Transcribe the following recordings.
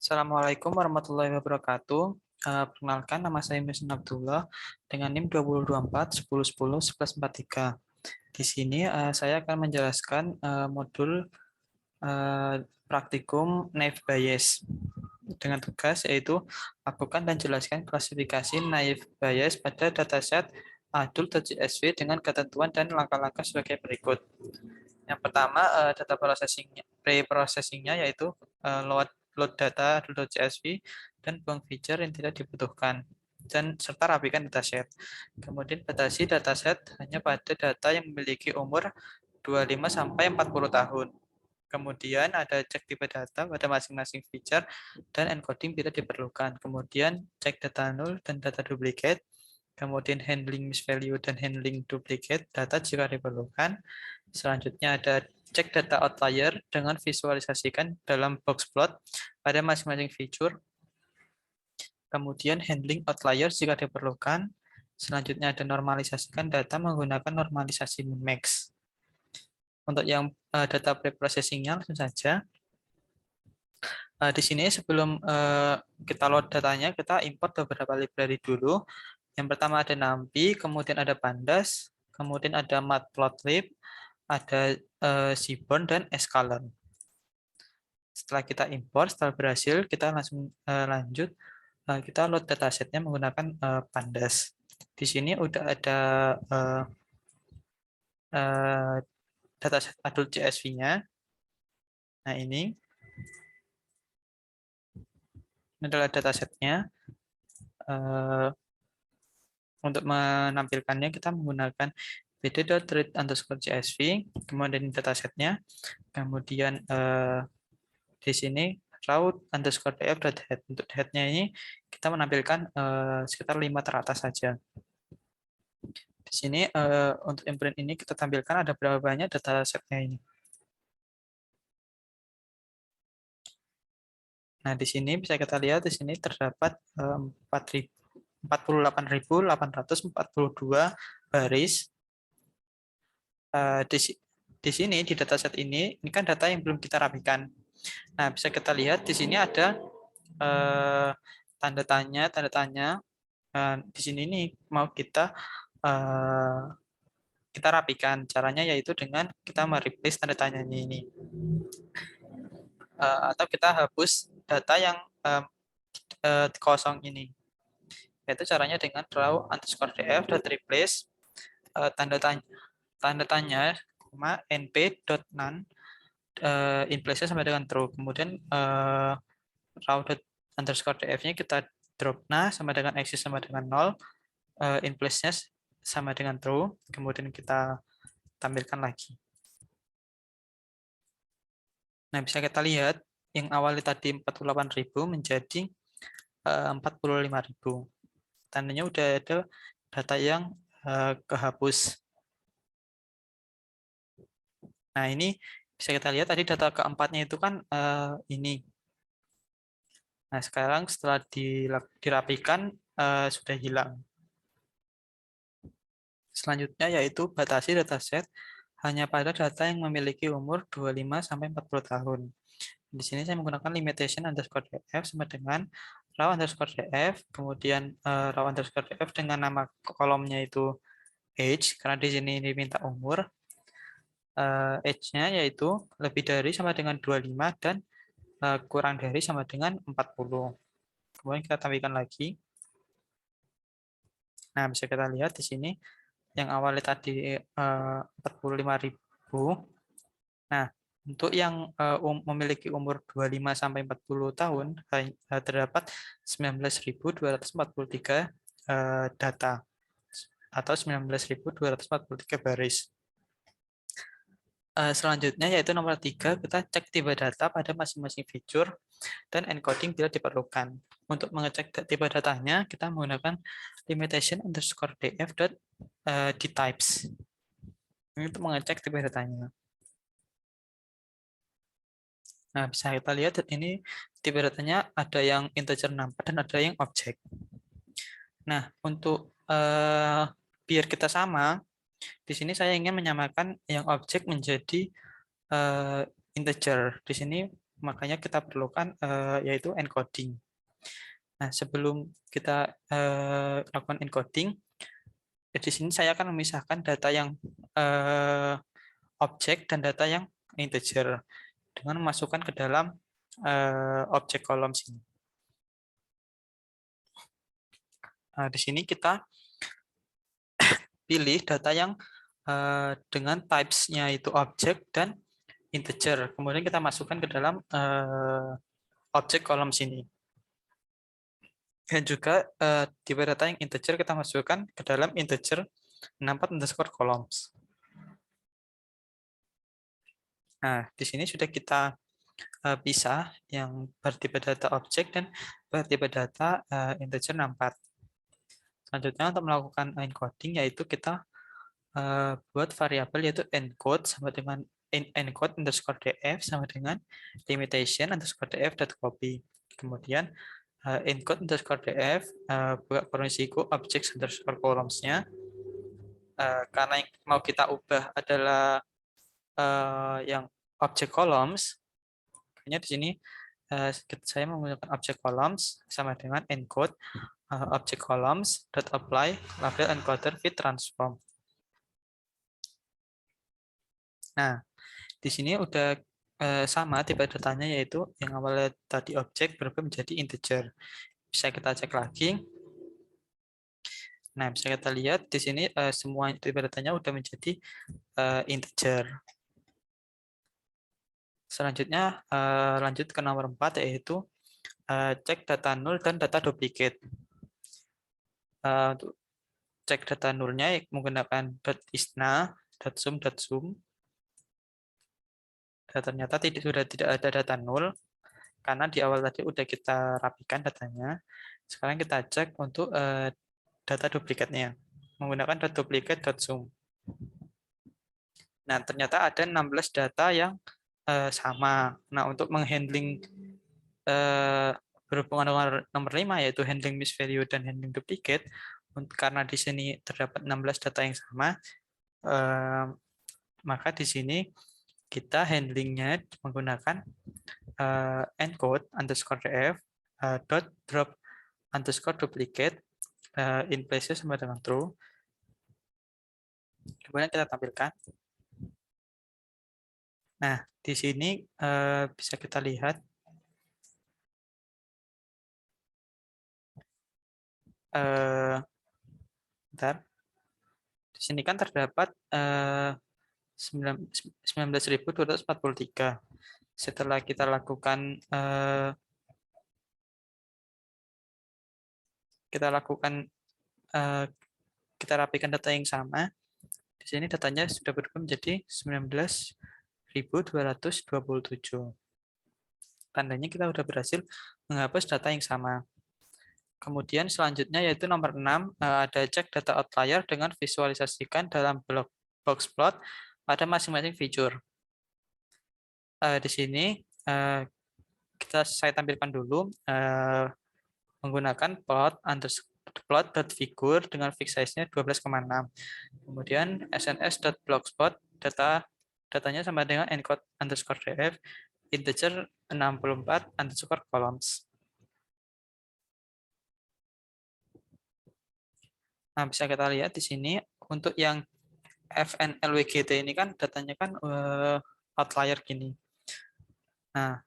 Assalamualaikum warahmatullahi wabarakatuh. Perkenalkan, nama saya Misn Abdullah dengan NIM 2024 10 10 11 43. Di sini saya akan menjelaskan modul praktikum naive Bayes dengan tugas yaitu lakukan dan jelaskan klasifikasi naive Bayes pada dataset adult.csv dengan ketentuan dan langkah-langkah sebagai berikut. Yang pertama, data pre-processingnya yaitu load data adult.csv dan buang feature yang tidak dibutuhkan dan serta rapikan dataset. Kemudian batasi dataset hanya pada data yang memiliki umur 25 sampai 40 tahun. Kemudian ada cek tipe data pada masing-masing feature dan encoding bila diperlukan. Kemudian cek data null dan data duplicate. Kemudian handling misvalue dan handling duplicate data jika diperlukan. Selanjutnya ada cek data outlier dengan visualisasikan dalam box plot pada masing-masing feature. Kemudian handling outlier jika diperlukan. Selanjutnya ada normalisasikan data menggunakan normalisasi min-max. Untuk yang data preprocessingnya langsung saja. Di sini sebelum kita load datanya, kita import beberapa library dulu. Yang pertama ada NumPy, kemudian ada Pandas, kemudian ada Matplotlib, ada Seaborn dan Sklearn. Setelah kita import, setelah berhasil, kita langsung lanjut. Kita load datasetnya menggunakan Pandas. Di sini udah ada dataset adult CSV-nya. Nah, ini adalah datasetnya. Untuk menampilkannya kita menggunakan bd.read_csv, kemudian datasetnya, kemudian di sini raw_df.head. Untuk headnya ini kita menampilkan sekitar 5 teratas saja. Di sini untuk imprint ini kita tampilkan ada berapa banyak datasetnya ini. Nah, di sini bisa kita lihat di sini terdapat 48.842 baris. Di sini di dataset ini kan data yang belum kita rapikan. Nah, bisa kita lihat di sini ada tanda tanya. Di sini nih mau kita rapikan. Caranya yaitu dengan kita mereplace tanda tanyanya ini. Atau kita hapus data yang kosong ini. Yaitu caranya dengan raw_df dan replace tanda tanya np.none in place sama dengan true. Kemudian raw_df-nya kita drop sama dengan axis sama dengan 0, in place-nya sama dengan true. Kemudian kita tampilkan lagi. Nah, bisa kita lihat yang awalnya tadi 48.000 menjadi 45.000. Tandanya udah ada data yang kehapus. Nah, ini bisa kita lihat tadi data keempatnya itu kan ini. Nah, sekarang setelah dirapikan sudah hilang. Selanjutnya yaitu batasi dataset hanya pada data yang memiliki umur 25 sampai 40 tahun. Di sini saya menggunakan limitation_df sama dengan raw_df, kemudian raw_df dengan nama kolomnya itu age, karena di sini diminta umur. Age-nya yaitu lebih dari sama dengan 25 dan kurang dari sama dengan 40. Kemudian kita tampilkan lagi. Nah, bisa kita lihat di sini yang awalnya tadi 45.000. Nah, untuk yang memiliki umur 25 sampai 40 tahun terdapat 19.243 data atau 19.243 baris. Selanjutnya yaitu nomor 3, kita cek tipe data pada masing-masing feature dan encoding bila diperlukan. Untuk mengecek tipe datanya, kita menggunakan limitation_df.dtypes. Ini untuk mengecek tipe datanya. Nah, bisa kita lihat ini tipe datanya ada yang integer number dan ada yang objek. Nah, untuk biar kita sama, di sini saya ingin menyamakan yang objek menjadi integer. Di sini makanya kita perlukan yaitu encoding. Nah, sebelum kita lakukan encoding, di sini saya akan memisahkan data yang objek dan data yang integer dengan memasukkan ke dalam objek kolom sini. Nah, di sini kita pilih data yang dengan types-nya itu objek dan integer. Kemudian kita masukkan ke dalam objek kolom sini. Dan juga tipe data yang integer kita masukkan ke dalam integer 64 underscore columns. Nah, di sini sudah kita pisah yang bertipe data objek dan bertipe data integer 64. Selanjutnya untuk melakukan encoding yaitu kita buat variabel yaitu encode sama dengan encode underscore df sama dengan limitation underscore df dot copy. Kemudian encode underscore df buka kurung siku object underscore columns-nya. Karena yang mau kita ubah adalah yang object columns, makanya di sini saya menggunakan object columns sama dengan encode object columns dot apply label encoder with transform. Nah, di sini udah sama tipe datanya yaitu yang awalnya tadi objek berubah menjadi integer. Bisa kita cek lagi. Nah, bisa kita lihat di sini semua tipe datanya udah menjadi integer. Selanjutnya lanjut ke nomor 4 yaitu cek data null dan data duplicate. Untuk cek data nullnya menggunakan .isna, .zoom. Ternyata sudah tidak ada data null karena di awal tadi udah kita rapikan datanya. Sekarang kita cek untuk data duplikatnya menggunakan .duplicate.zoom. Nah, ternyata ada 16 data yang sama. Nah, untuk menghandling berhubungan dengan nomor 5 yaitu handling misvalue dan handling duplicate, karena di sini terdapat 16 data yang sama, maka di sini kita handlingnya menggunakan encode underscore df dot drop underscore duplicate in places sama dengan true. Kemudian kita tampilkan. Nah, di sini bisa kita lihat bentar. Di sini kan terdapat 19.243. Setelah kita lakukan kita rapikan data yang sama, di sini datanya sudah berubah menjadi 19.227. Tandanya kita sudah berhasil menghapus data yang sama. Kemudian selanjutnya yaitu nomor 6, ada cek data outlier dengan visualisasikan dalam box plot pada masing-masing feature. Di sini saya tampilkan dulu menggunakan plot.figure dengan fix size-nya 12,6. Kemudian sns.blogspot datanya sama dengan encode underscore df integer 64 underscore columns. Nah, bisa kita lihat di sini untuk yang FNLWGT ini kan datanya kan outlier gini. Nah,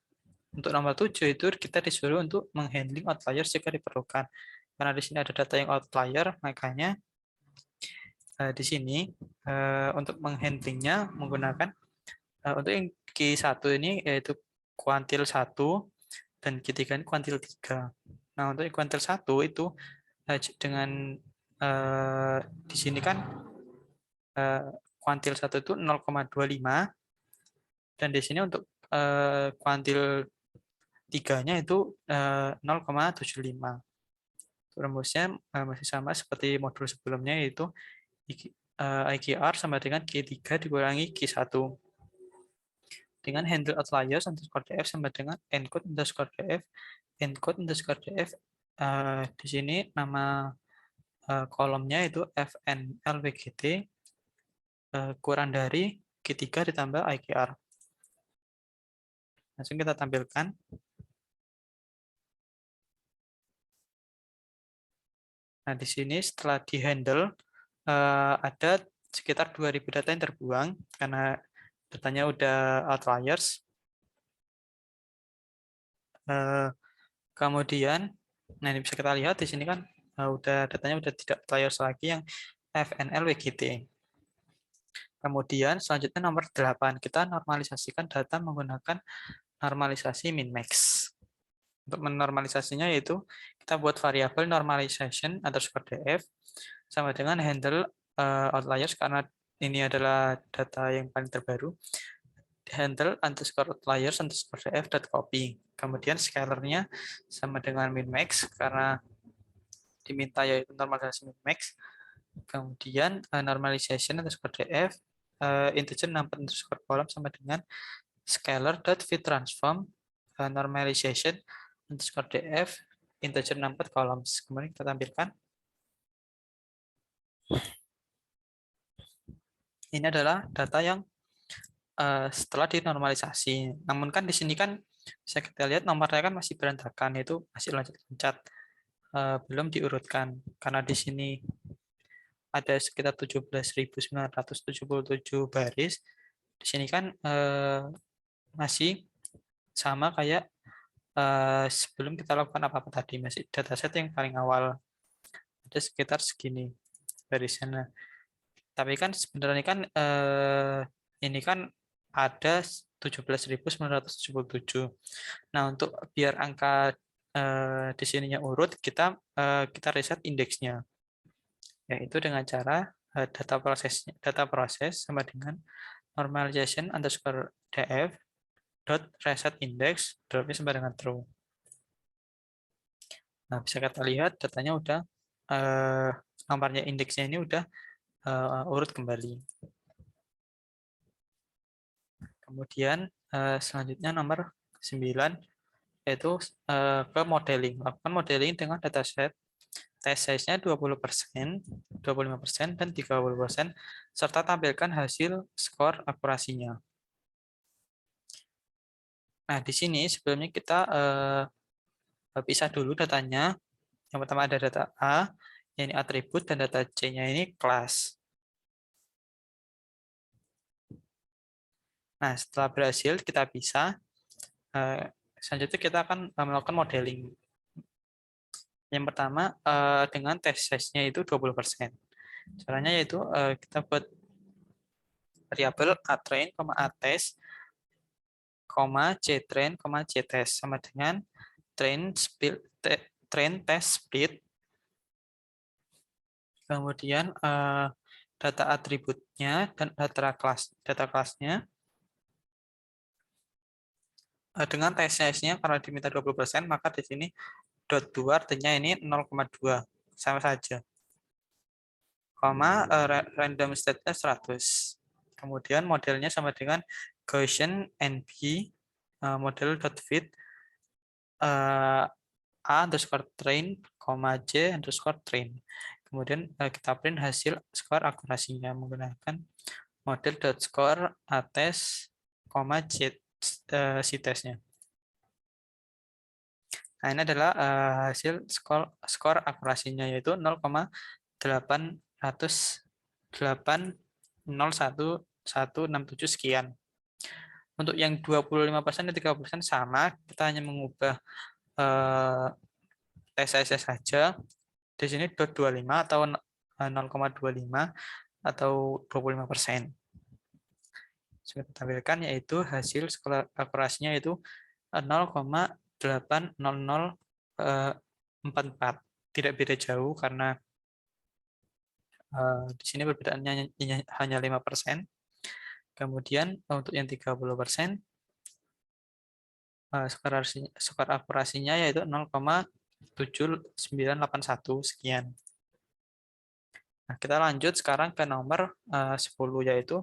untuk nomor 7 itu kita disuruh untuk menghandling outlier jika diperlukan. Karena di sini ada data yang outlier, makanya di sini untuk menghandlingnya menggunakan untuk yang Q1 ini yaitu kuantil 1 dan Q3 ini kuantil 3. Nah, untuk kuantil 1 itu dengan di sini kan kuantil 1 itu 0,25 dan di sini untuk kuantil 3-nya itu 0,75. Rumusnya masih sama seperti modul sebelumnya yaitu IQR sama dengan Q3 dikurangi Q1. Dengan handle outliers underscore df sama dengan encode underscore df. Encode underscore df di sini nama kolomnya itu FNLWGT kurang dari Q3 ditambah IQR. Langsung kita tampilkan. Nah, di sini setelah di-handle, ada sekitar 2000 data yang terbuang karena datanya udah outliers. Kemudian, nah ini bisa kita lihat di sini kan datanya udah tidak outliers lagi yang FNL WGT. Kemudian selanjutnya nomor 8, kita normalisasikan data menggunakan normalisasi min-max. Untuk menormalisasinya yaitu kita buat variabel normalization underscore df sama dengan handle outliers karena ini adalah data yang paling terbaru. Handle underscore outliers underscore df dot copy. Kemudian scalarnya sama dengan min-max karena diminta yaitu normalisasi min-max. Kemudian normalization underscore df integer number underscore column sama dengan scalar dot fit transform normalization underscore df integer number columns. Kemudian kita tampilkan. Ini adalah data yang setelah dinormalisasi. Namun kan di sini kan bisa kita lihat nomornya kan masih berantakan, itu masih loncat-loncat, belum diurutkan karena di sini ada sekitar 17.977 baris. Di sini kan masih sama kayak sebelum kita lakukan apa-apa tadi, masih dataset yang paling awal ada sekitar segini barisnya. Tapi kan sebenarnya kan ini kan ada 17.977. Nah, untuk biar angka di sininya urut, kita reset indeksnya, yaitu dengan cara data proses sama dengan normalization underscore df dot reset index dropnya sama dengan true. Nah, bisa kita lihat datanya udah nomornya indeksnya ini udah urut kembali. Kemudian selanjutnya nomor 9 yaitu ke modeling. Lakukan modeling dengan dataset test size-nya 20%, 25%, dan 30%, serta tampilkan hasil skor akurasinya. Nah, di sini sebelumnya kita pisah dulu datanya. Yang pertama ada data A, ini atribut, dan data C-nya ini kelas. Nah, setelah berhasil kita pisah, selanjutnya kita akan melakukan modeling. Yang pertama dengan test size-nya itu 20%. Caranya yaitu kita buat variabel atrain, atest, ctrain, ctest sama dengan train test speed. Kemudian data atributnya dan data kelasnya dengan test size-nya karena diminta 20%, maka di sini dot 2 artinya ini 0,2 sama saja. Random state-nya 100. Kemudian modelnya sama dengan Gaussian NB model.fit A underscore train, J underscore train. Kemudian kita print hasil skor akurasinya menggunakan model.score attest, C testnya. Nah, ini adalah hasil skor akurasinya yaitu 0,8011167 sekian. Untuk yang 25% dan 30% sama, kita hanya mengubah TSS saja. Di sini 25 atau 0,25 atau 25%. Sudah kita tampilkan yaitu hasil skor akurasinya yaitu 0,80044. Tidak beda jauh karena di sini perbedaannya hanya 5%. Kemudian untuk yang 30%, skor akurasinya yaitu 0,7981 sekian. Nah, kita lanjut sekarang ke nomor 10 yaitu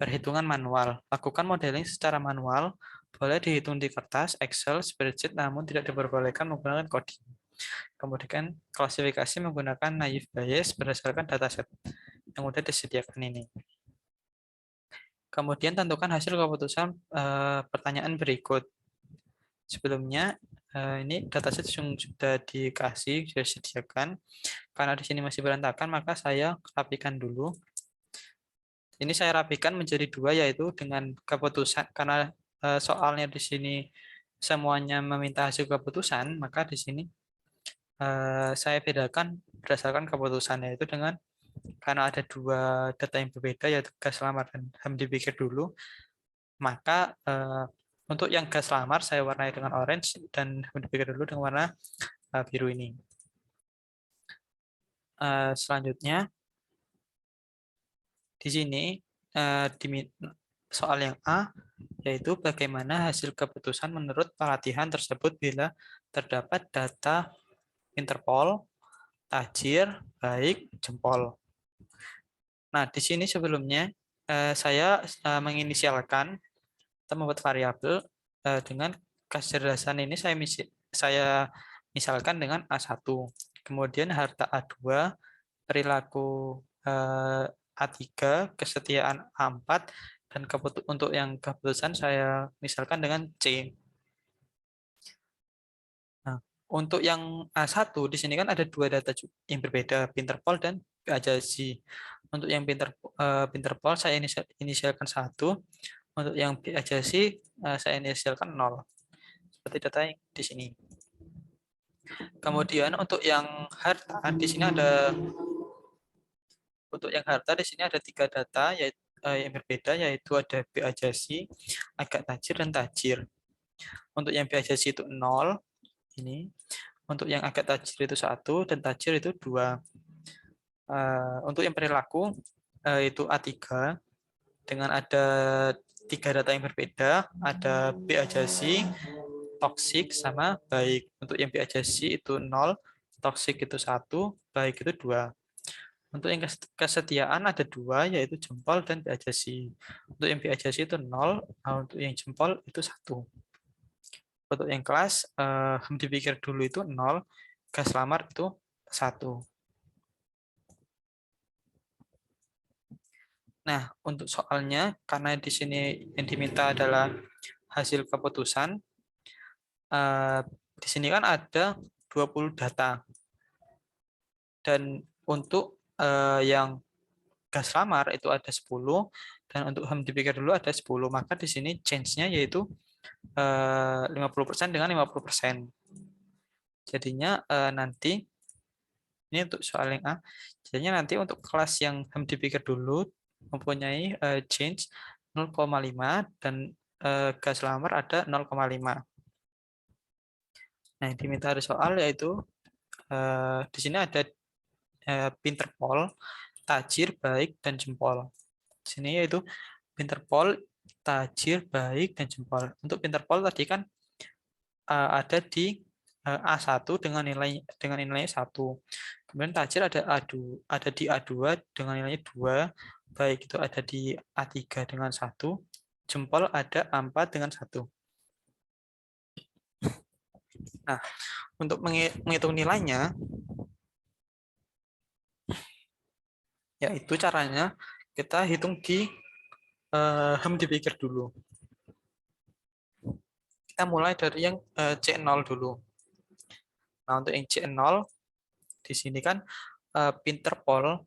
perhitungan manual. Lakukan modeling secara manual, boleh dihitung di kertas, Excel, spreadsheet, namun tidak diperbolehkan menggunakan coding. Kemudian klasifikasi menggunakan naive Bayes berdasarkan dataset yang sudah disediakan ini. Kemudian tentukan hasil keputusan pertanyaan berikut. Sebelumnya ini dataset yang sudah dikasih, sudah disediakan. Karena di sini masih berantakan, maka saya rapikan dulu. Ini saya rapikan menjadi dua, yaitu dengan keputusan. Karena soalnya di sini semuanya meminta hasil keputusan, maka di sini saya bedakan berdasarkan keputusan, yaitu dengan karena ada dua data yang berbeda, yaitu gas lamar dan dipikir dulu, maka untuk yang gas lamar saya warnai dengan orange dan dipikir dulu dengan warna biru ini. Selanjutnya di sini soal yang A, yaitu bagaimana hasil keputusan menurut pelatihan tersebut bila terdapat data interpol, tajir, baik, jempol. Nah, di sini sebelumnya saya menginisialkan atau membuat variabel dengan kecerdasan ini saya misalkan dengan A1. Kemudian harta A2, perilaku A3, kesetiaan A4, dan untuk yang keputusan saya misalkan dengan C. Nah, untuk yang A1 di sini kan ada dua data yang berbeda, Pinterpol dan PAJASI. Untuk yang Pinterpol saya inisialkan 1, untuk yang PAJASI saya inisialkan 0. Seperti data yang di sini. Kemudian untuk yang harta di sini ada 3 data yaitu yang berbeda, yaitu ada PAJASI, agak tajir, dan tajir. Untuk yang PAJASI itu 0 ini. Untuk yang agak tajir itu 1 dan tajir itu 2. Untuk yang perilaku itu A3 dengan ada 3 data yang berbeda, ada PAJASI, toksik, sama baik. Untuk yang PAJASI itu 0, toksik itu 1, baik itu 2. Untuk yang kesetiaan ada 2, yaitu jempol dan PAJASI. Untuk yang PAJASI itu 0, untuk yang jempol itu 1. Untuk yang kelas dipikir dulu itu 0, gas lamar itu 1. Nah, untuk soalnya karena di sini yang diminta adalah hasil keputusan, di sini kan ada 20 data. Dan untuk yang gas lamar itu ada 10, dan untuk dipikir dulu ada 10. Maka di sini change-nya yaitu 50% dengan 50%. Jadinya nanti ini untuk soal yang A. Jadinya nanti untuk kelas yang dipikir dulu mempunyai change 0,5 dan gas lamar ada 0,5. Nah, yang diminta dari soal yaitu di sini ada Pinterpol, tajir, baik, dan jempol. Di sini yaitu Pinterpol, tajir, baik, dan jempol. Untuk Pinterpol tadi kan ada di A1 dengan nilainya 1. Kemudian tajir ada di A2 dengan nilainya 2, baik itu ada di A3 dengan 1, jempol ada A4 dengan 1. Nah, untuk menghitung nilainya, yaitu caranya kita hitung di dipikir dulu. Kita mulai dari yang C0 dulu. Nah, untuk yang C0 di sini kan Pinterpol.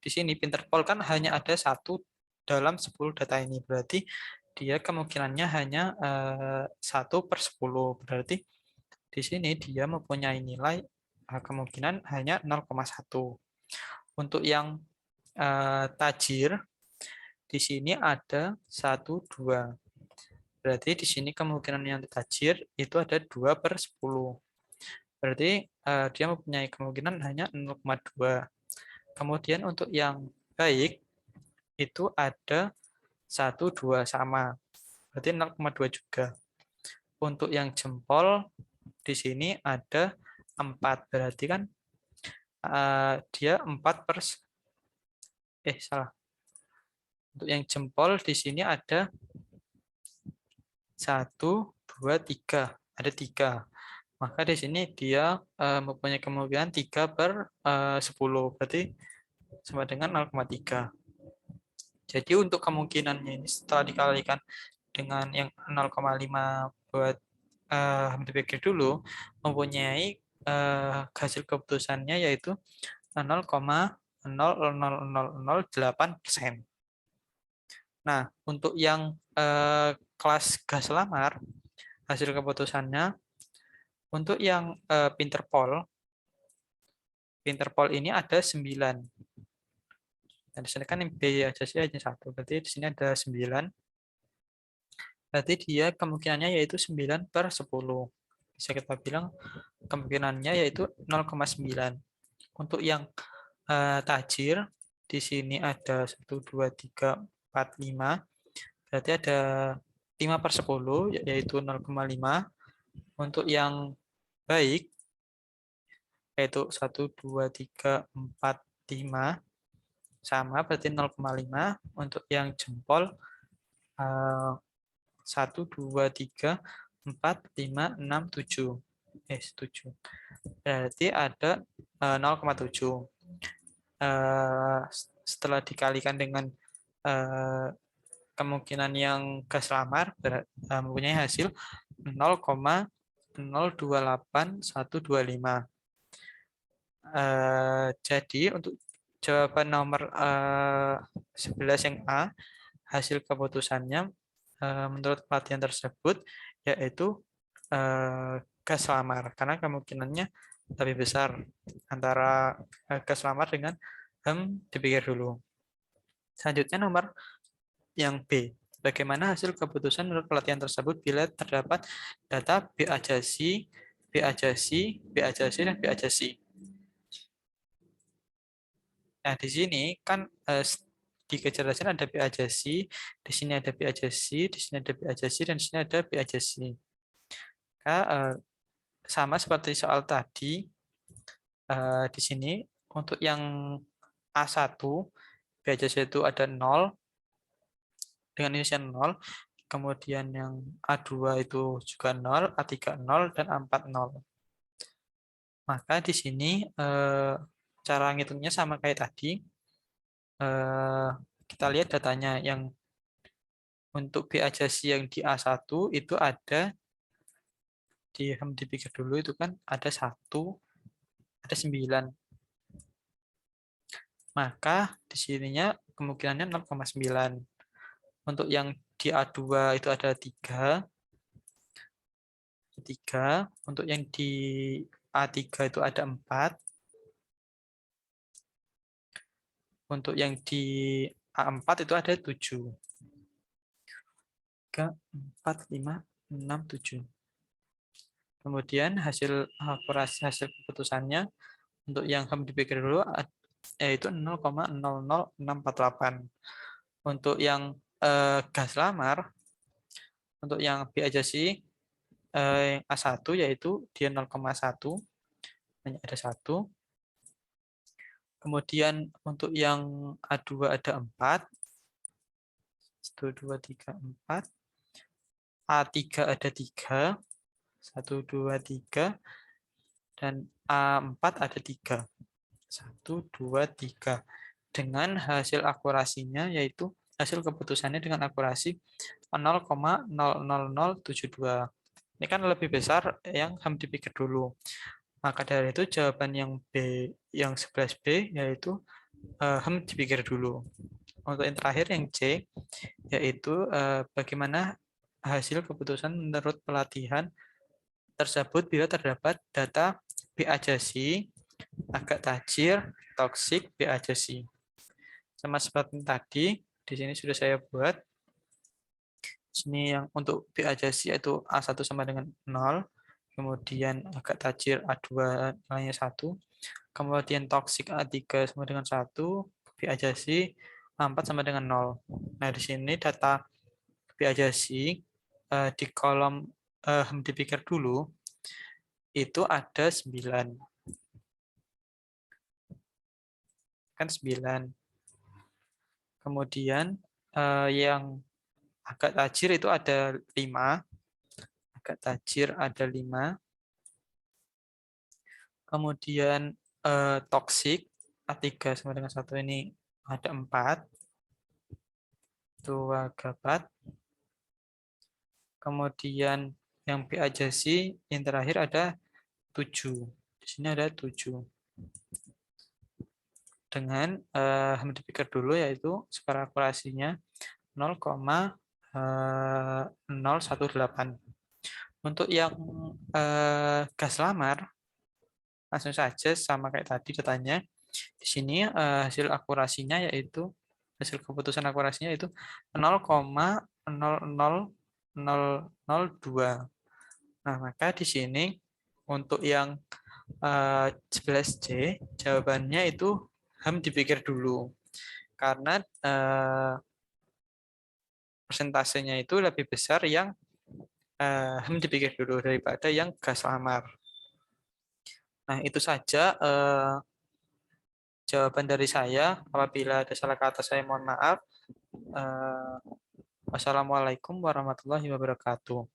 Di sini Pinterpol kan hanya ada 1 dalam 10 data ini. Berarti dia kemungkinannya hanya 1/10. Berarti di sini dia mempunyai nilai kemungkinan hanya 0,1. Untuk yang tajir di sini ada 1, 2. Berarti di sini kemungkinan yang tajir itu ada 2/10. Berarti dia mempunyai kemungkinan hanya 0,2. Kemudian untuk yang baik itu ada 1, 2 sama. Berarti 0,2 juga. Untuk yang jempol di sini ada 4. Berarti kan dia 4 per salah. Untuk yang jempol di sini ada 1, 2, 3. Ada 3. Maka di sini dia mempunyai kemungkinan 3/10. Berarti sama dengan 0,3. Jadi untuk kemungkinannya ini setelah dikalikan dengan yang 0,5 buat dipikir dulu, mempunyai hasil keputusannya yaitu 0,00008%. Nah, untuk yang kelas gas lamar, hasil keputusannya untuk yang Pinterpol ini ada 9. Nah, di sini kan B aja sih hanya 1, berarti di sini ada 9. Berarti dia kemungkinannya yaitu 9/10. Bisa kita bilang kemungkinannya yaitu 0,9. Untuk yang tajir, di sini ada 1, 2, 3, 4, 5. Berarti ada 5/10, yaitu 0,5. Untuk yang baik, yaitu 1, 2, 3, 4, 5. Sama, berarti 0,5. Untuk yang jempol, 1, 2, 3, 4, 5, 6, 7. 7. Berarti ada 0,7. Setelah dikalikan dengan kemungkinan yang gas lamar mempunyai hasil 0,028125. Jadi untuk jawaban nomor 11 yang A, hasil keputusannya menurut pelatihan tersebut yaitu gas lamar, karena kemungkinannya lebih besar antara gas lamar dengan dipikir dulu. Selanjutnya nomor yang B. Bagaimana hasil keputusan menurut pelatihan tersebut bila terdapat data B ajasi, B ajasi, B ajasi, dan B ajasi. Nah, di sini kan di kejelasan ada B ajasi, di sini ada B ajasi, di sini ada B ajasi, dan di sini ada B ajasi. Sama seperti soal tadi, di sini untuk yang A1, B ajasi itu ada 0, dengan inisial 0. Kemudian yang A2 itu juga 0, A3 0, dan A4 0. Maka di sini cara ngitungnya sama kayak tadi. Kita lihat datanya yang untuk B ajasi yang di A1 itu ada dipikir dulu itu kan ada 1, ada 9. Maka di sininya kemungkinannya 0,9. Untuk yang di A2 itu ada 3. Untuk yang di A3 itu ada 4. Untuk yang di A4 itu ada 7. 3, 4, 5, 6, 7. Kemudian hasil keputusannya untuk yang dipikir dulu yaitu 0,00648. Untuk yang gas lamar, untuk yang B ajasi A1 yaitu dia 0,1, hanya ada 1. Kemudian untuk yang A2 ada 4. 1, 2, 3, 4. A3 ada 3. 1, 2, 3. Dan A4 ada 3. 1, 2, 3. Dengan hasil akurasinya yaitu hasil keputusannya dengan akurasi 0,00072. Ini kan lebih besar yang dipikir dulu. Maka dari itu jawaban yang B, yang 11B yaitu dipikir dulu. Untuk yang terakhir yang C, yaitu bagaimana hasil keputusan menurut pelatihan tersebut bila terdapat data B ajasi, agak tajir, toksik, B ajasi. Sama seperti tadi, di sini sudah saya buat. Sini yang untuk B ajasi yaitu A1 sama dengan 0, kemudian agak tajir A2 nilainya 1, kemudian toksik A3 sama dengan 1, B ajasi A4 sama dengan 0. Nah, di sini data B ajasi di kolom dipikir dulu itu ada 9. Kan 9. Kemudian yang agak tajir itu ada 5. Agak tajir ada 5. Kemudian toksik A3 sama dengan 1 ini ada 4. 2 gapat. Kemudian yang B aja sih, yang terakhir ada 7. Di sini ada 7. Dengan dipikir dulu yaitu skala akurasinya 0,018. Untuk yang gas lamar, langsung saja sama kayak tadi datanya. Di sini hasil akurasinya yaitu hasil keputusan akurasinya itu 0,00002. Nah, maka di sini untuk yang 11C jawabannya itu dipikir dulu karena persentasenya itu lebih besar yang dipikir dulu daripada yang gas lamar. Nah, itu saja jawaban dari saya. Apabila ada salah kata saya mohon maaf. Wassalamualaikum warahmatullahi wabarakatuh.